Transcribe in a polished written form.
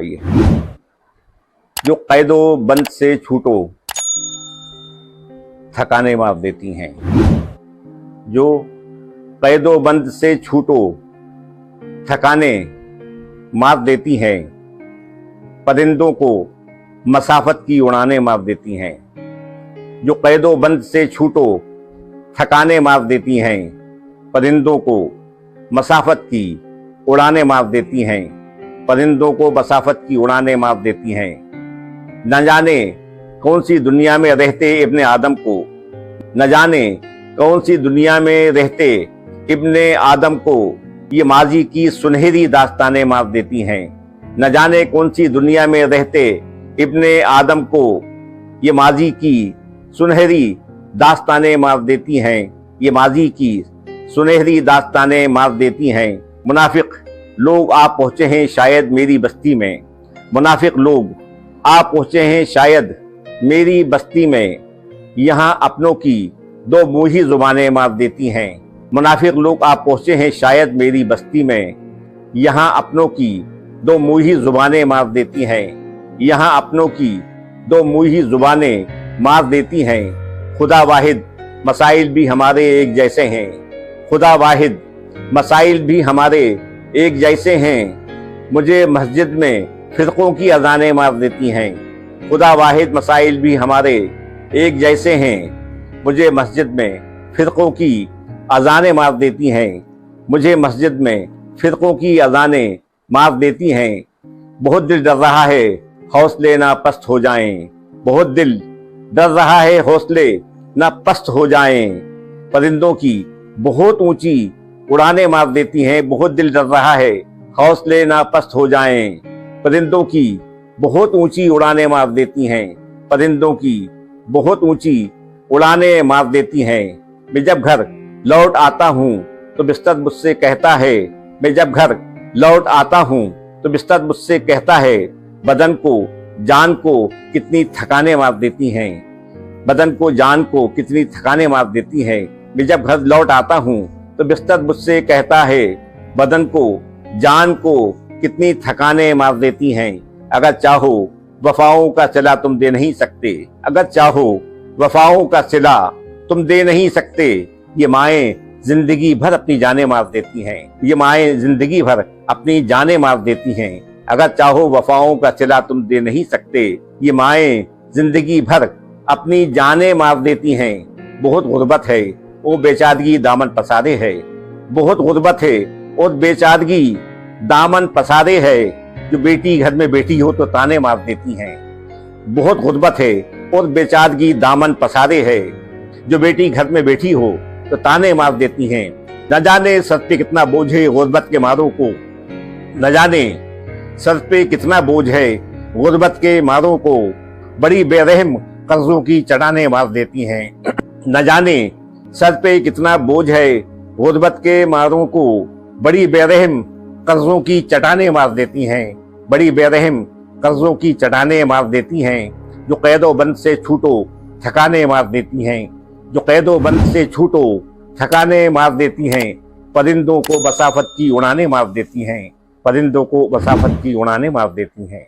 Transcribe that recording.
फरमाइए। जो कैदो बंद से छूटो थकाने मार देती हैं, जो कैदो बंद से छूटो थकाने मार देती हैं, परिंदों को मसाफत की उड़ानें मार देती हैं। जो कैदो बंद से छूटो थकाने मार देती हैं, परिंदों को मसाफत की उड़ानें मार देती हैं, परिंदों को मसाफत की उड़ानें मार देती हैं। न जाने कौन सी दुनिया में रहते इब्ने आदम को, न जाने कौन सी दुनिया में रहते इब्ने आदम को ये माजी की सुनहरी दास्तानें मार देती हैं। न जाने कौन सी दुनिया में रहते इब्ने आदम को ये माजी की सुनहरी दास्तानें मार देती हैं, ये माजी की सुनहरी दास्तानें मार देती हैं। मुनाफिक लोग आ पहुंचे हैं शायद मेरी बस्ती में, मुनाफिक लोग आ पहुंचे हैं शायद मेरी बस्ती में, यहाँ अपनों की दो मुँही जुबानें मार देती हैं। मुनाफिक लोग आ पहुंचे हैं शायद मेरी बस्ती में, यहाँ अपनों की दो मुँही जुबानें मार देती हैं, यहाँ अपनों की दो मुँही जुबानें मार देती हैं। खुदा वाहिद मसाइल भी हमारे एक जैसे हैं, खुदा वाहिद मसाइल भी हमारे एक जैसे हैं, मुझे मस्जिद में फिरकों की अजानें मार देती हैं। खुदा वाहिद मसाइल भी हमारे एक जैसे हैं, मुझे मस्जिद में फिरकों की अजानें मार देती हैं, मुझे मस्जिद में फिरकों की अजानें मार देती हैं। बहुत दिल डर रहा है हौसले ना पस्त हो जाएं, बहुत दिल डर रहा है हौसले ना पस्त हो जाएं, परिंदों की बहुत ऊंची उड़ानें मार देती हैं। बहुत दिल डर रहा है हौसले ना पस्त हो जाएं, परिंदों की बहुत ऊंची उड़ानें मार देती हैं, परिंदों की बहुत ऊंची उड़ानें मार देती हैं। मैं जब घर लौट आता हूँ तो बिस्तर मुझसे कहता है, मैं जब घर लौट आता हूँ तो बिस्तर मुझसे कहता है, बदन को जान को कितनी थकाने मार देती हैं, बदन को जान को कितनी थकाने मार देती हैं। मैं जब घर लौट आता हूँ तो बिस्तर मुझसे कहता है, बदन को जान को कितनी थकाने मार देती हैं। अगर चाहो वफाओं का सिला तुम दे नहीं सकते, अगर चाहो वफाओं का सिला तुम दे नहीं सकते, ये माएँ जिंदगी भर अपनी जानें मार देती हैं, ये माएँ जिंदगी भर अपनी जानें मार देती हैं। अगर चाहो वफाओं का सिला तुम दे नहीं सकते, ये माएँ जिंदगी भर अपनी जानें मार देती हैं। बहुत गुर्बत है वो बेचारगी दामन पसारे है, बहुत गुर्बत है और बेचारगी दामन पसारे है, जो बेटी घर में बेटी हो तो ताने मार देती हैं। बहुत गुर्बत है और बेचारगी दामन पसारे है, जो बेटी घर में बैठी हो तो ताने मार देती हैं। न जाने सर पे कितना बोझ है गुर्बत के मारों को, न जाने सर पे कितना बोझ है गुर्बत के मारों को, बड़ी बेरहम कर्जों की चढ़ाने मार देती हैं। न जाने सर पे कितना बोझ है गुर्बत के मारों को, बड़ी बेरहम कर्जों की चटाने मार देती हैं, बड़ी बेरहम कर्जों की चटाने मार देती हैं। जो कैदो बंद से छूटो थकाने मार देती हैं, जो कैदो बंद से छूटो थकाने मार देती हैं, परिंदों को मसाफत की उड़ानें मार देती हैं, परिंदों को मसाफत की उड़ानें मार देती हैं।